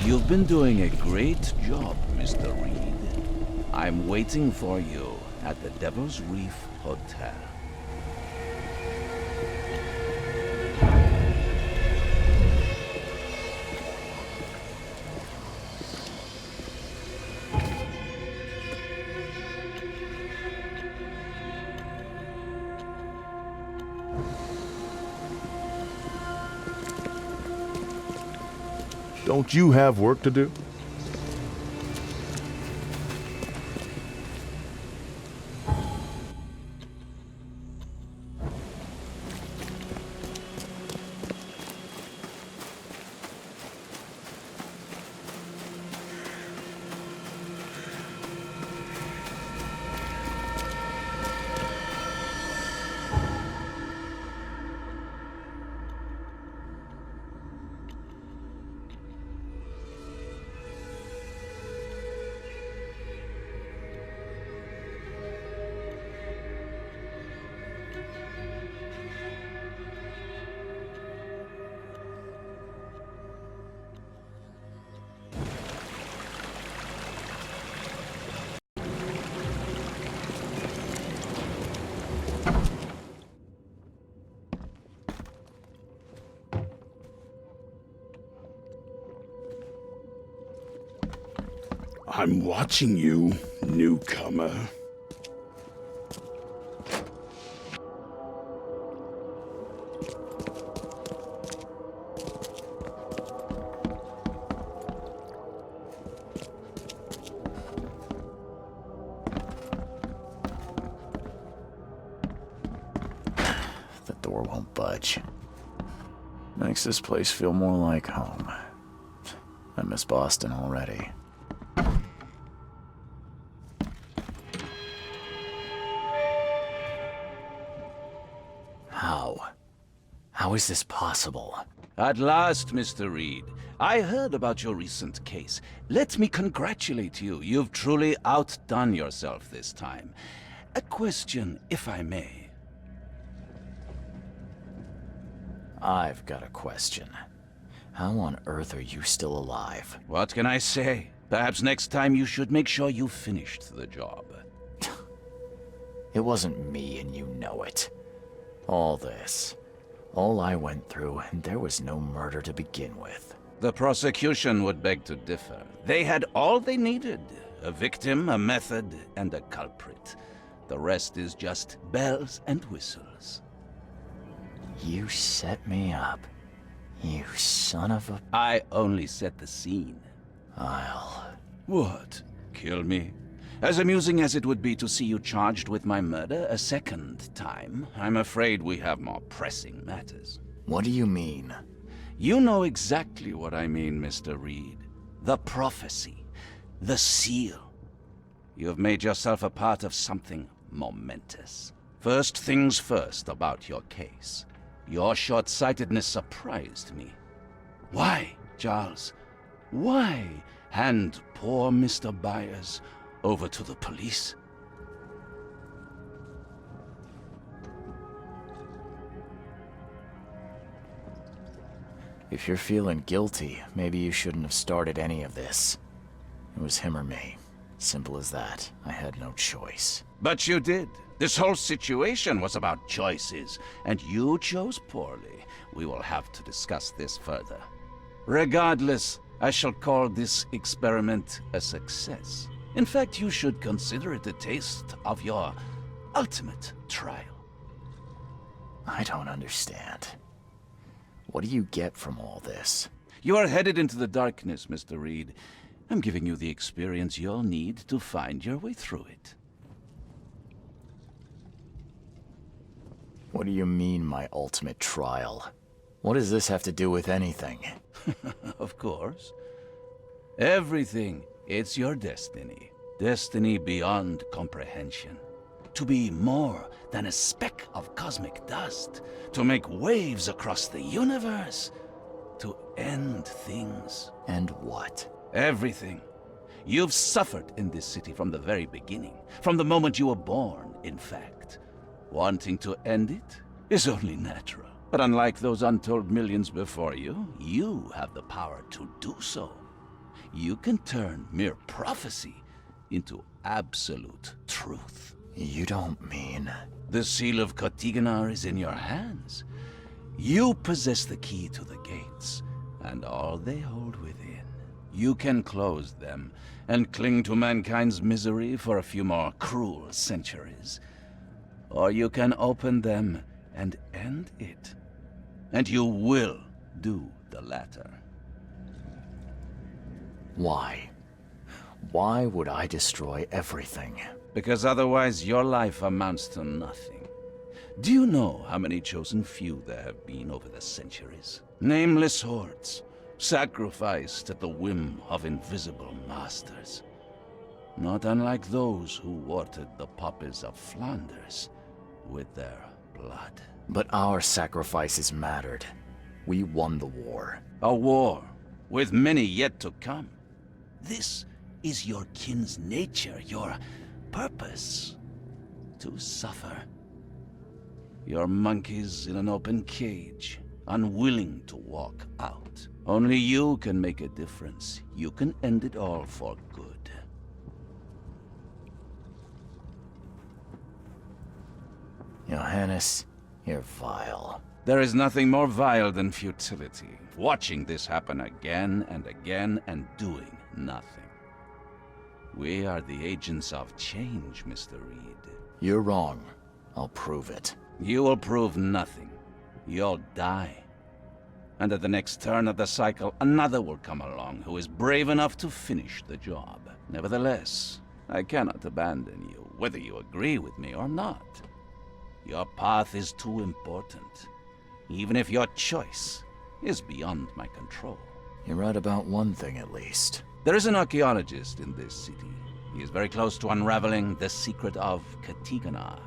You've been doing a great job, Mr. Reed. I'm waiting for you at the Devil's Reef Hotel. Don't you have work to do? I'm watching you, newcomer. The door won't budge. Makes this place feel more like home. I miss Boston already. How is this possible? At last, Mr. Reed. I heard about your recent case. Let me congratulate you. You've truly outdone yourself this time. A question, if I may. I've got a question. How on earth are you still alive? What can I say? Perhaps next time you should make sure you finished the job. It wasn't me, and you know it. All I went through, and there was no murder to begin with. The prosecution would beg to differ. They had all they needed. A victim, a method, and a culprit. The rest is just bells and whistles. You set me up. You son of a... I only set the scene. I'll... What? Kill me? As amusing as it would be to see you charged with my murder a second time, I'm afraid we have more pressing matters. What do you mean? You know exactly what I mean, Mr. Reed. The prophecy. The seal. You have made yourself a part of something momentous. First things first about your case. Your short-sightedness surprised me. Why, Charles? Why hand poor Mr. Byers over to the police? If you're feeling guilty, maybe you shouldn't have started any of this. It was him or me. Simple as that. I had no choice. But you did. This whole situation was about choices, and you chose poorly. We will have to discuss this further. Regardless, I shall call this experiment a success. In fact, you should consider it a taste of your ultimate trial. I don't understand. What do you get from all this? You are headed into the darkness, Mr. Reed. I'm giving you the experience you'll need to find your way through it. What do you mean, my ultimate trial? What does this have to do with anything? Of course. Everything. It's your destiny. Destiny beyond comprehension. To be more than a speck of cosmic dust. To make waves across the universe. To end things. And what? Everything. You've suffered in this city from the very beginning. From the moment you were born, in fact. Wanting to end it is only natural. But unlike those untold millions before you, you have the power to do so. you can turn mere prophecy into absolute truth. You don't mean... The seal of Kotiganar is in your hands. You possess the key to the gates, and all they hold within. You can close them and cling to mankind's misery for a few more cruel centuries. Or you can open them and end it. And you will do the latter. Why? Why would I destroy everything? Because otherwise your life amounts to nothing. Do you know how many chosen few there have been over the centuries? Nameless hordes, sacrificed at the whim of invisible masters. Not unlike those who watered the poppies of Flanders with their blood. But our sacrifices mattered. We won the war. A war, with many yet to come. This is your kin's nature, your purpose. To suffer. You're monkeys in an open cage, unwilling to walk out. Only you can make a difference. You can end it all for good. Johannes, you're vile. There is nothing more vile than futility. Watching this happen again and again and doing nothing. We are the agents of change, Mr. Reed. You're wrong. I'll prove it. You will prove nothing. You'll die. And at the next turn of the cycle, another will come along who is brave enough to finish the job. Nevertheless, I cannot abandon you, whether you agree with me or not. Your path is too important, even if your choice is beyond my control. You're right about one thing at least. There is an archaeologist in this city. He is very close to unraveling the secret of Kotiganar.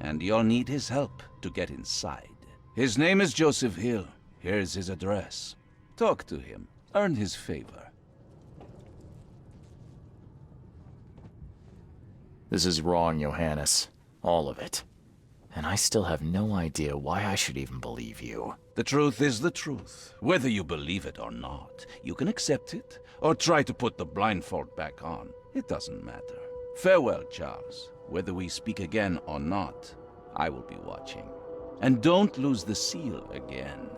And you'll need his help to get inside. His name is Joseph Hill. Here's his address. Talk to him. Earn his favor. This is wrong, Johannes. All of it. And I still have no idea why I should even believe you. The truth is the truth. Whether you believe it or not, you can accept it, or try to put the blindfold back on. It doesn't matter. Farewell, Charles. Whether we speak again or not, I will be watching. And don't lose the seal again,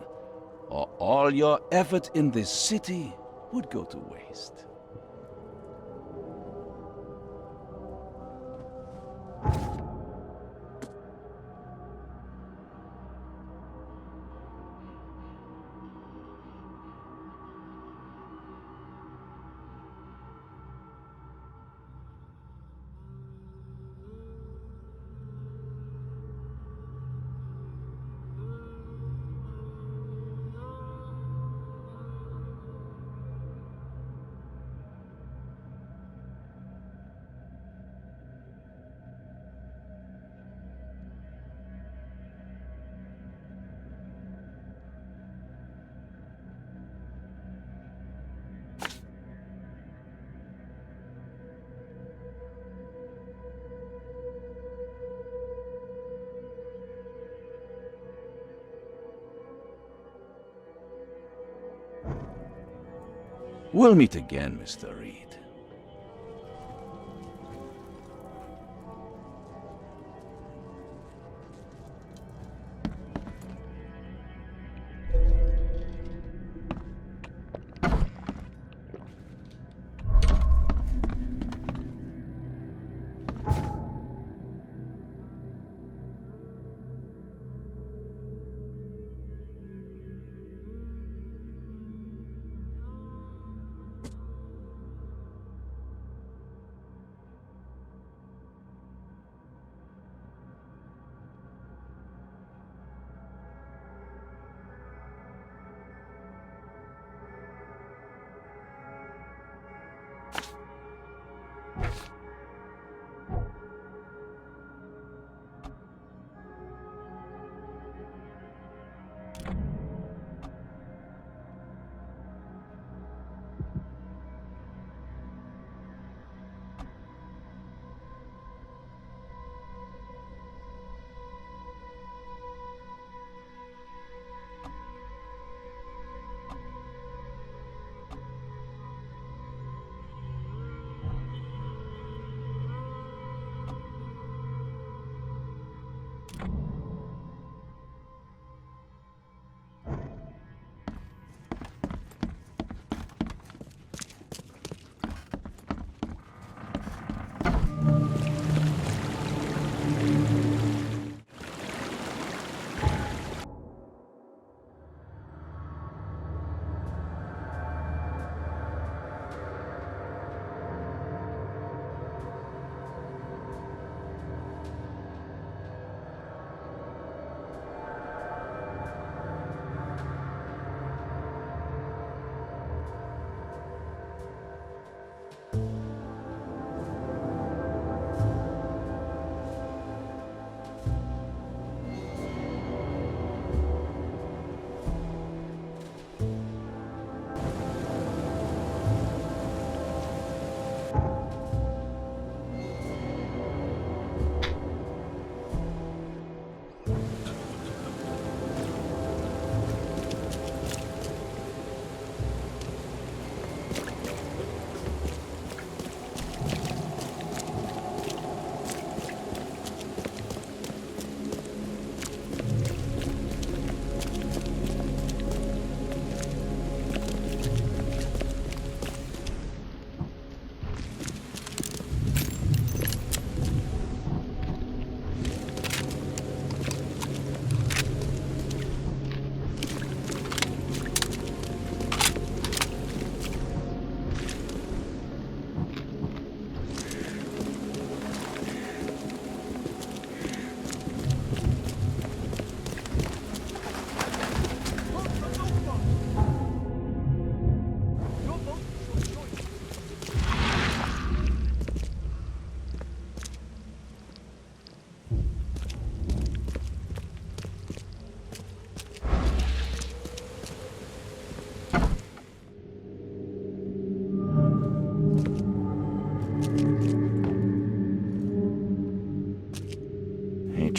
or all your effort in this city would go to waste. We'll meet again, Mr. Reed.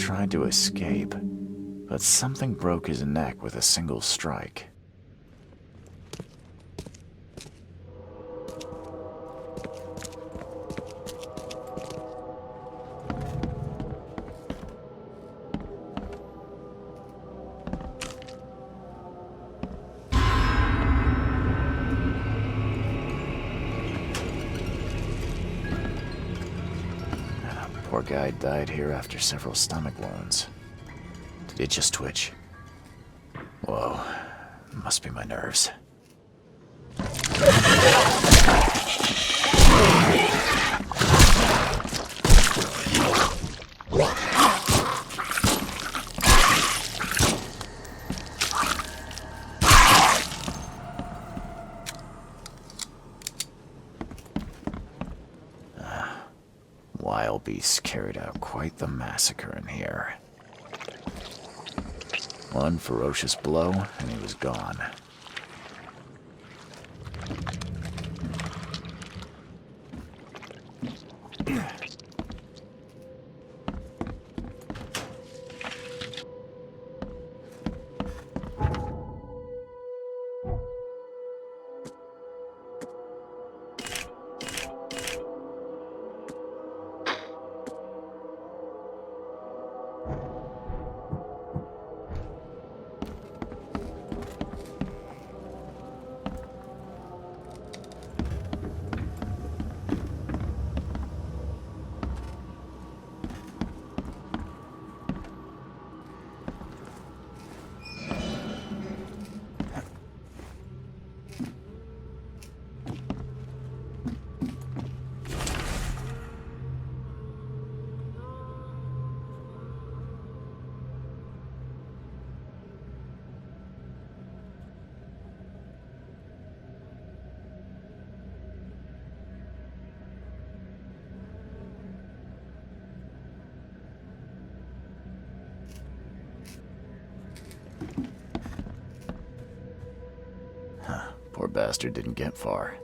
tried to escape, but something broke his neck with a single strike. Poor guy died here after several stomach wounds. Did it just twitch? Whoa, must be my nerves. Wild beasts carried out quite the massacre in here. One ferocious blow, and he was gone. Poor bastard didn't get far.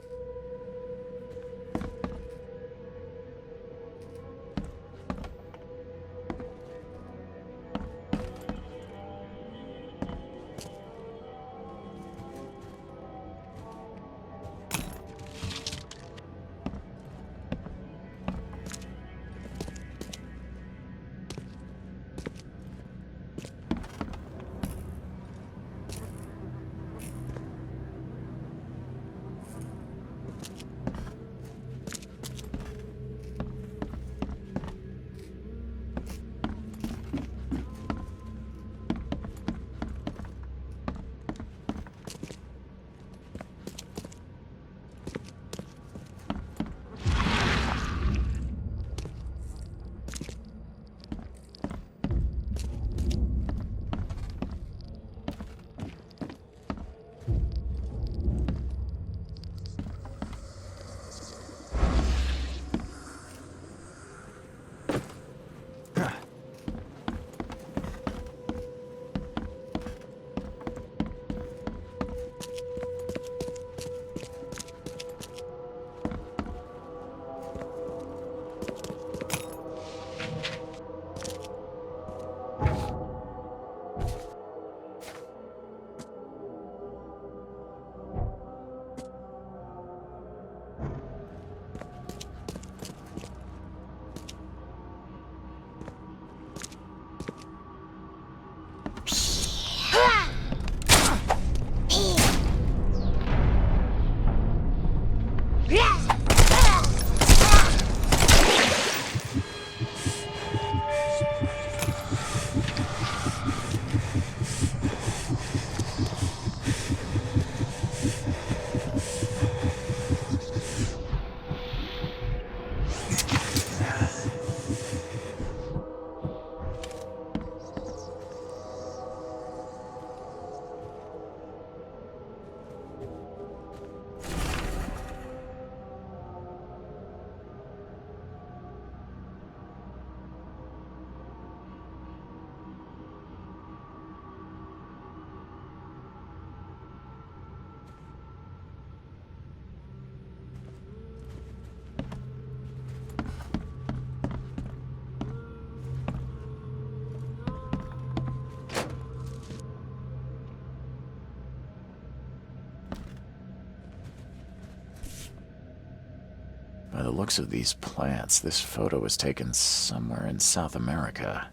looks of these plants, this photo was taken somewhere in South America.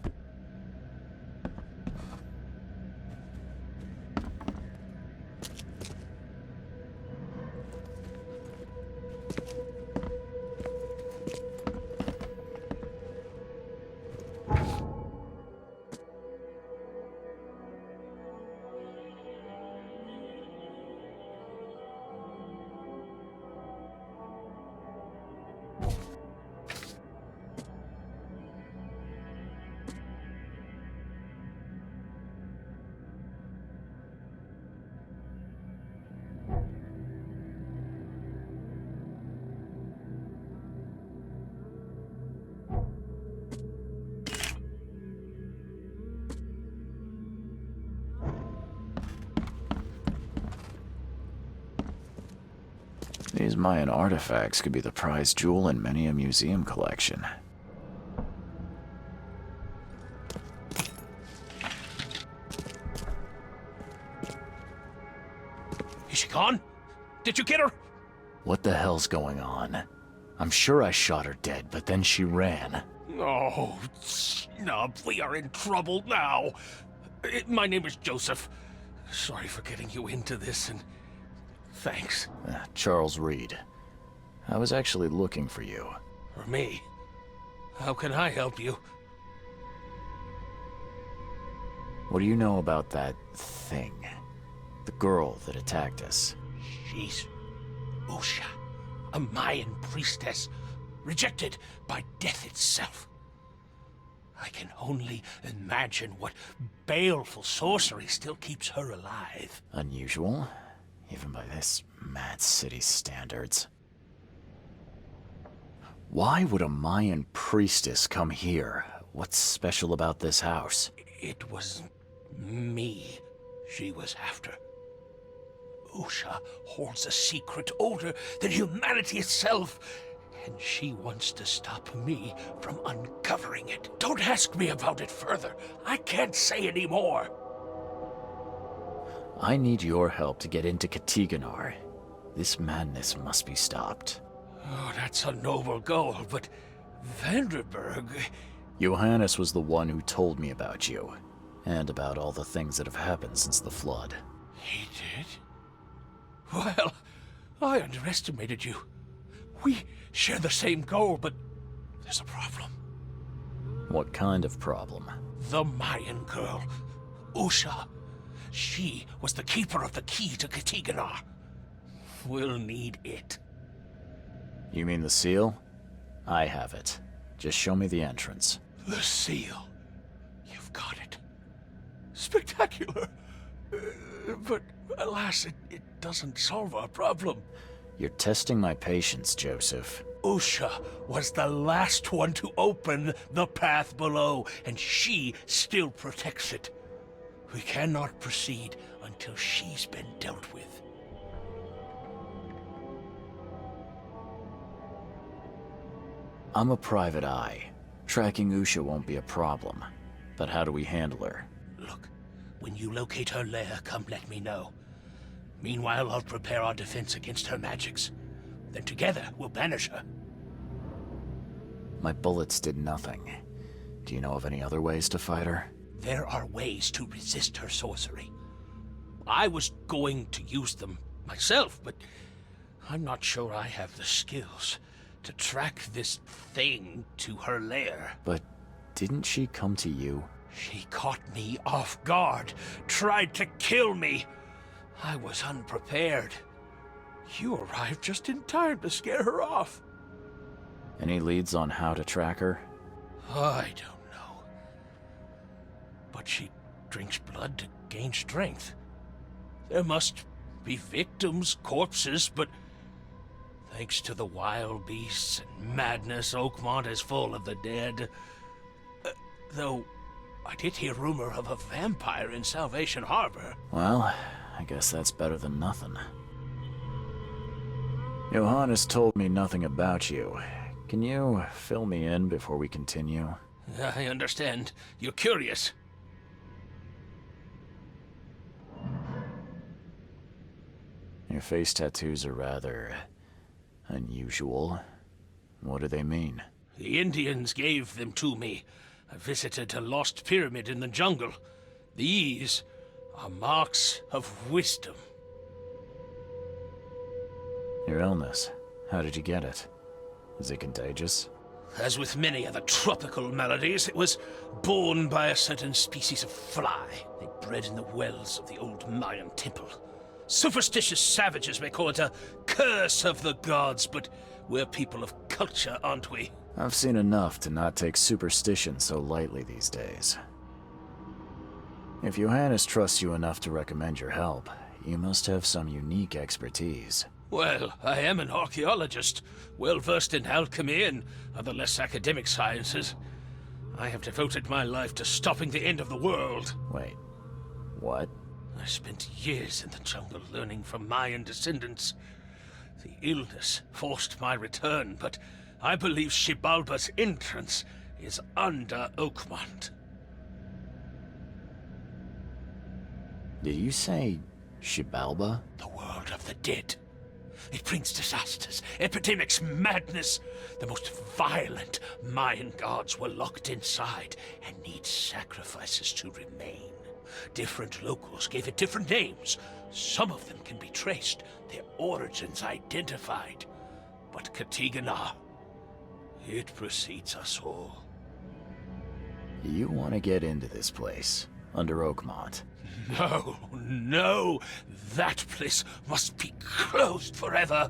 These Mayan artifacts could be the prized jewel in many a museum collection. Is she gone? Did you get her? What the hell's going on? I'm sure I shot her dead, but then she ran. Oh, snub, we are in trouble now. My name is Joseph. Sorry for getting you into this, and thanks. Charles Reed. I was actually looking for you. For me? How can I help you? What do you know about that thing? The girl that attacked us? She's Usha, a Mayan priestess, rejected by death itself. I can only imagine what baleful sorcery still keeps her alive. Unusual, even by this mad city standards. Why would a Mayan priestess come here? What's special about this house? It was me she was after. Usha holds a secret older than humanity itself, and she wants to stop me from uncovering it. Don't ask me about it further. I can't say any more. I need your help to get into Katiganar. This madness must be stopped. Oh, that's a noble goal, but Vanderberg... Johannes was the one who told me about you, and about all the things that have happened since the flood. He did? Well, I underestimated you. We share the same goal, but there's a problem. What kind of problem? The Mayan girl, Usha. She was the keeper of the key to Katiganar. We'll need it. You mean the seal? I have it. Just show me the entrance. The seal. You've got it. Spectacular. But alas, it doesn't solve our problem. You're testing my patience, Joseph. Usha was the last one to open the path below, and she still protects it. We cannot proceed until she's been dealt with. I'm a private eye. Tracking Usha won't be a problem. But how do we handle her? Look, when you locate her lair, come let me know. Meanwhile, I'll prepare our defense against her magics. Then together, we'll banish her. My bullets did nothing. Do you know of any other ways to fight her? There are ways to resist her sorcery. I was going to use them myself, but I'm not sure I have the skills to track this thing to her lair. But didn't she come to you? She caught me off guard, tried to kill me. I was unprepared. You arrived just in time to scare her off. Any leads on how to track her? I don't know. But she drinks blood to gain strength. There must be victims, corpses, but thanks to the wild beasts and madness, Oakmont is full of the dead. Though I did hear rumor of a vampire in Salvation Harbor. Well, I guess that's better than nothing. Johannes told me nothing about you. Can you fill me in before we continue? I understand. You're curious. Your face tattoos are rather unusual. What do they mean? The Indians gave them to me. I visited a lost pyramid in the jungle. These are marks of wisdom. Your illness. How did you get it? Is it contagious? As with many other tropical maladies, it was borne by a certain species of fly. They bred in the wells of the old Mayan temple. Superstitious savages may call it a curse of the gods, but we're people of culture, aren't we? I've seen enough to not take superstition so lightly these days. If Johannes trusts you enough to recommend your help, you must have some unique expertise. Well, I am an archaeologist, well-versed in alchemy and other less academic sciences. I have devoted my life to stopping the end of the world. Wait, what? I spent years in the jungle learning from Mayan descendants. The illness forced my return, but I believe Xibalba's entrance is under Oakmont. Did you say Xibalba? The world of the dead. It brings disasters, epidemics, madness. The most violent Mayan gods were locked inside and need sacrifices to remain. Different locals gave it different names. Some of them can be traced, their origins identified. But Katigana, it precedes us all. You want to get into this place, under Oakmont. No, that place must be closed forever.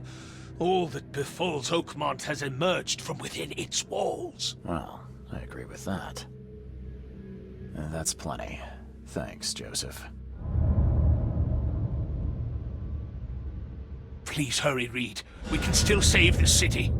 All that befalls Oakmont has emerged from within its walls. Well, I agree with that. That's plenty. Thanks, Joseph. Please hurry, Reed. We can still save this city.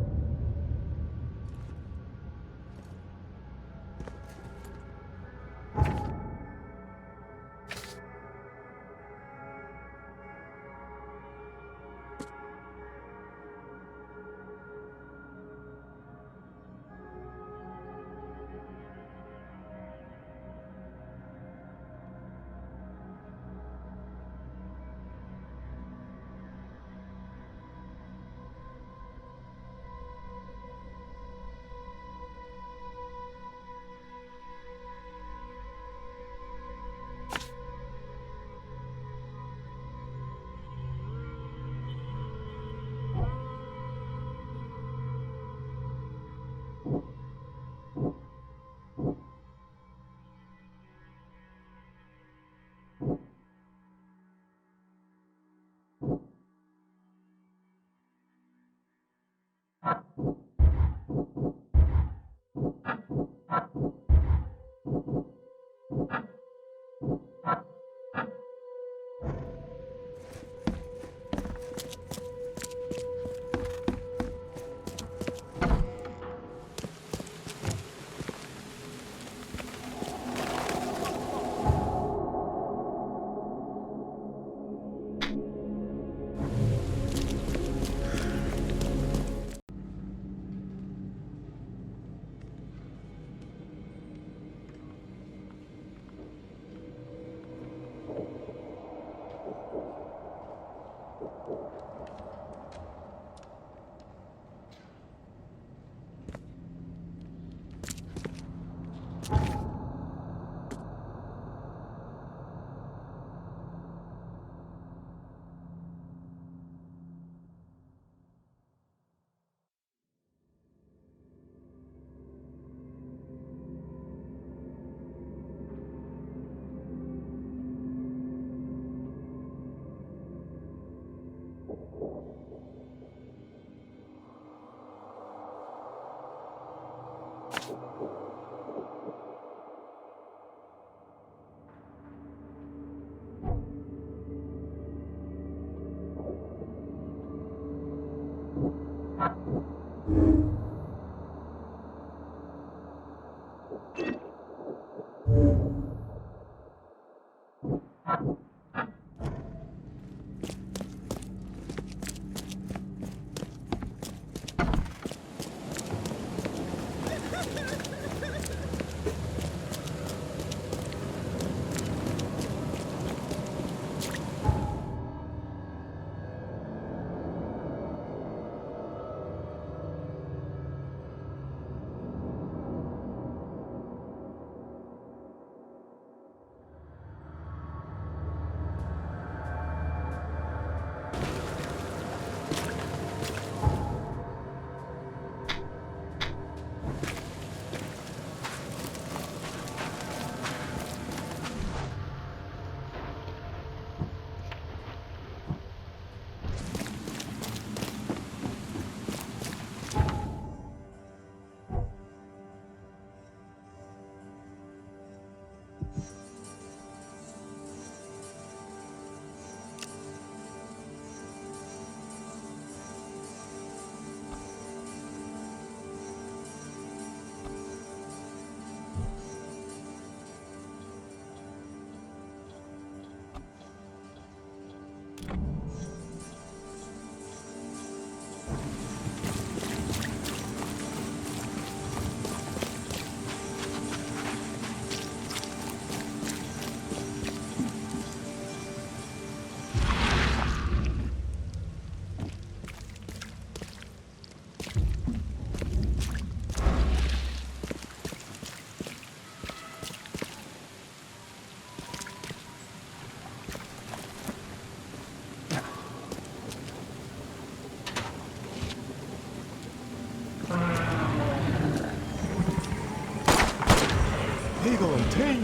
Eagle and Ting.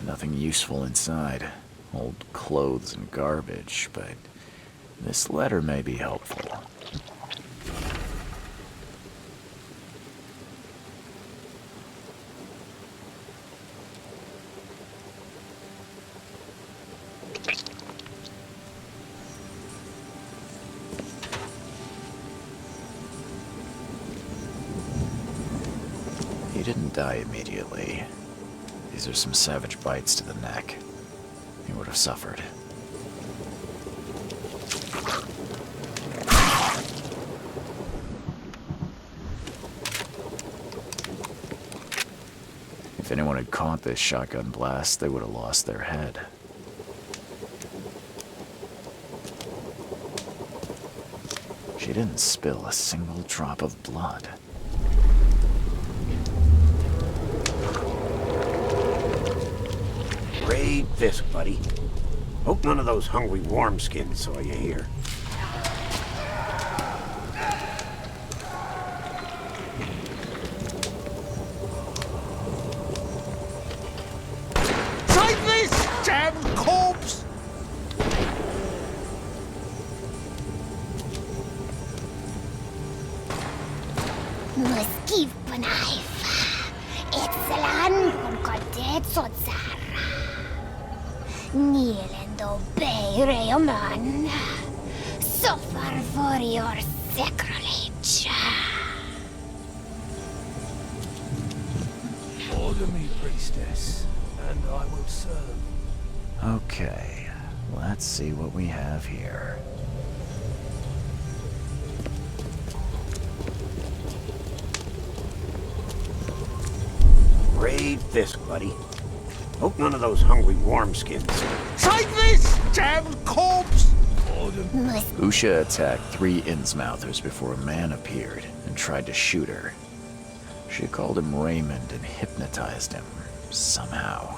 Nothing useful inside. Old clothes and garbage, but this letter may be helpful. He didn't die immediately. These are some savage bites to the neck. He would have suffered. If anyone had caught this shotgun blast, they would have lost their head. She didn't spill a single drop of blood. Raid this, buddy. Hope none of those hungry wormskins saw you here. Take this, damn corpse! Muskiv Panaif. Excellent konkordet sotsara. Nielendo Bay Rayoman. Suffer for your sacrilege. Order me, priestess, and I will serve. Okay, let's see what we have here. Raid this, buddy. Hope none of those hungry wormskins. Take this, damn corpse! Order Usha attacked 3 Innsmouthers before a man appeared and tried to shoot her. She called him Raymond and hypnotized him, somehow.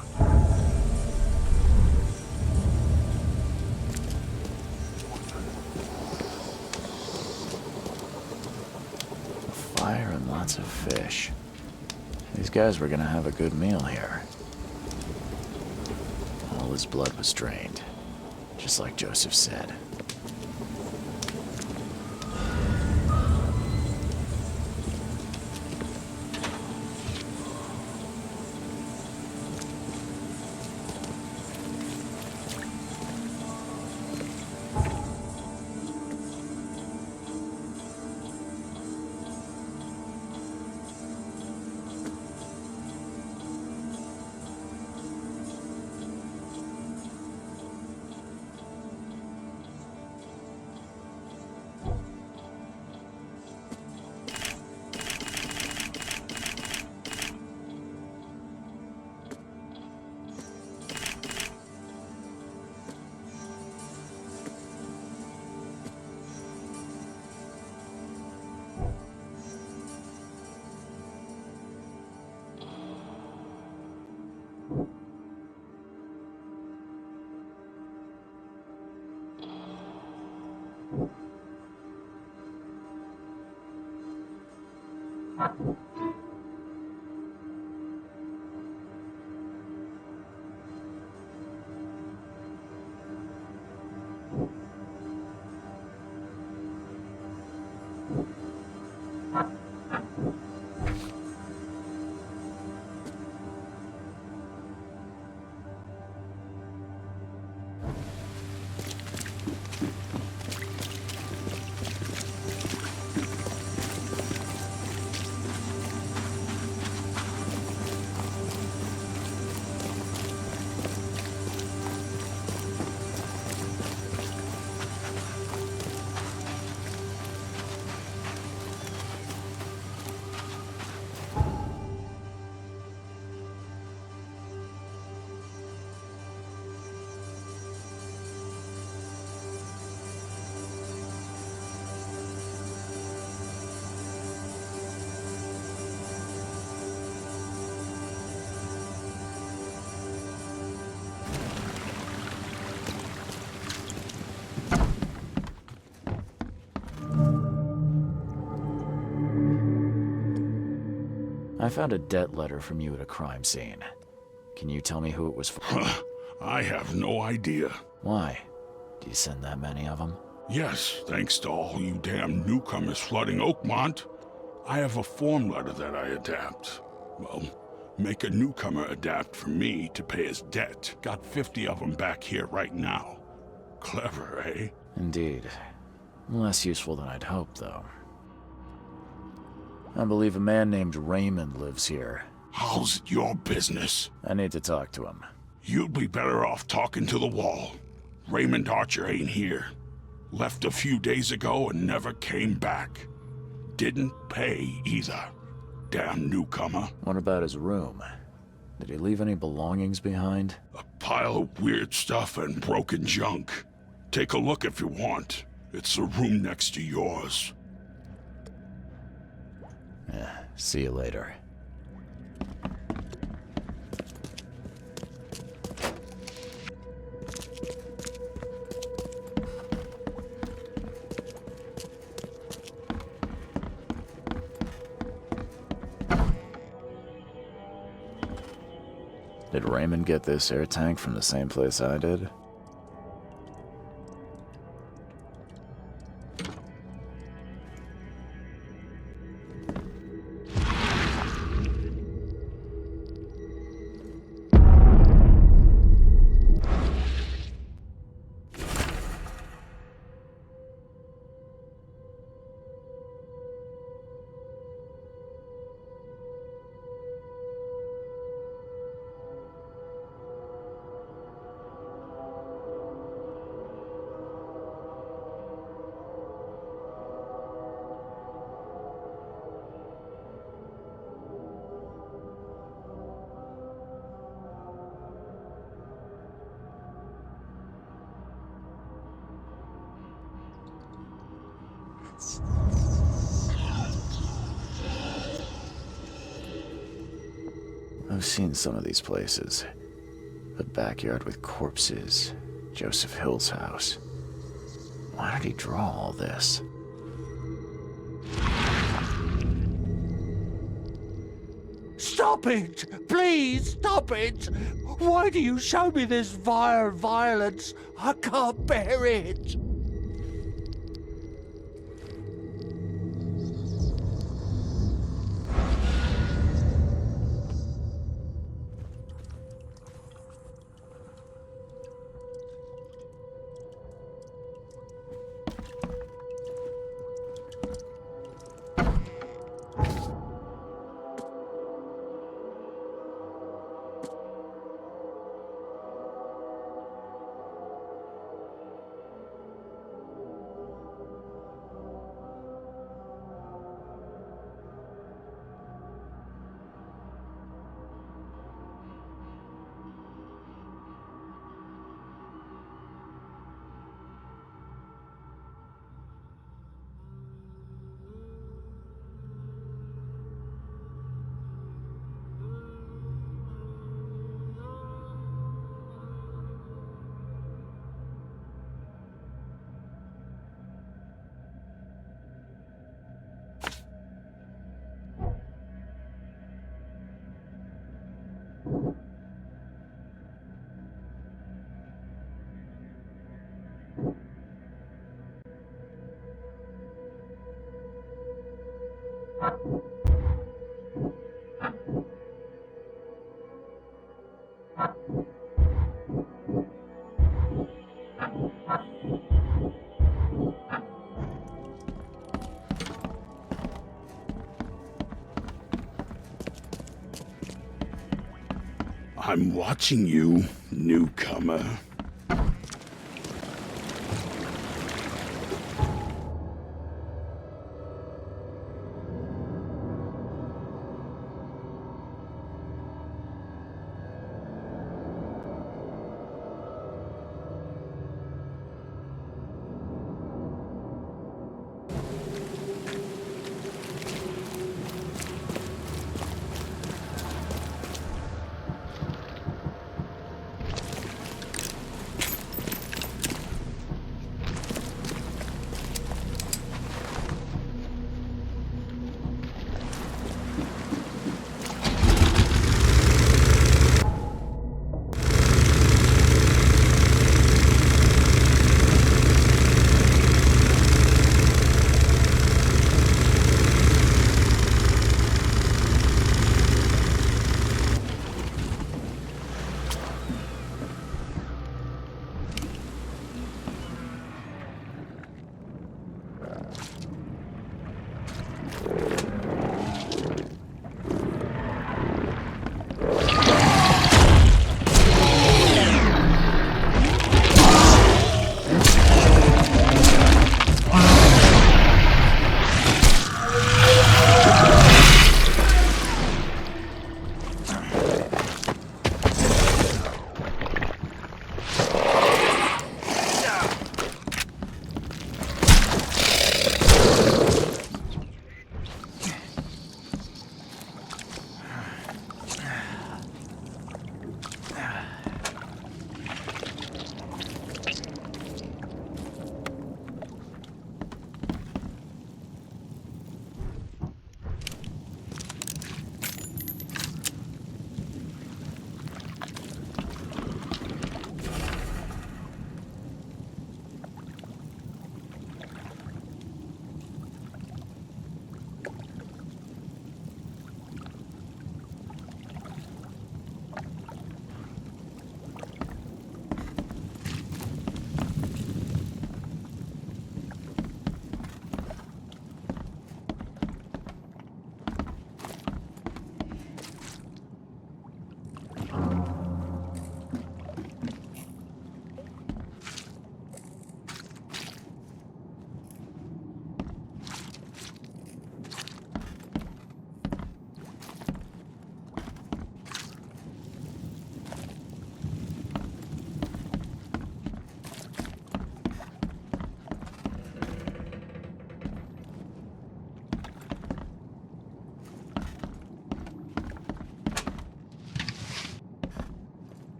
Fire and lots of fish. These guys were gonna have a good meal here. All his blood was drained, just like Joseph said. I found a debt letter from you at a crime scene. Can you tell me who it was for? I have no idea. Why? Do you send that many of them? Yes, thanks to all you damn newcomers flooding Oakmont, I have a form letter that I adapt. Well, make a newcomer adapt for me to pay his debt. Got 50 of them back here right now. Clever, eh? Indeed. Less useful than I'd hoped, though. I believe a man named Raymond lives here. How's it your business? I need to talk to him. You'd be better off talking to the wall. Raymond Archer ain't here. Left a few days ago and never came back. Didn't pay either. Damn newcomer. What about his room? Did he leave any belongings behind? A pile of weird stuff and broken junk. Take a look if you want. It's the room next to yours. See you later. Did Raymond get this air tank from the same place I did? I've seen some of these places. A backyard with corpses. Joseph Hill's house. Why did he draw all this? Stop it! Please, stop it! Why do you show me this vile violence? I can't bear it! I'm watching you, newcomer.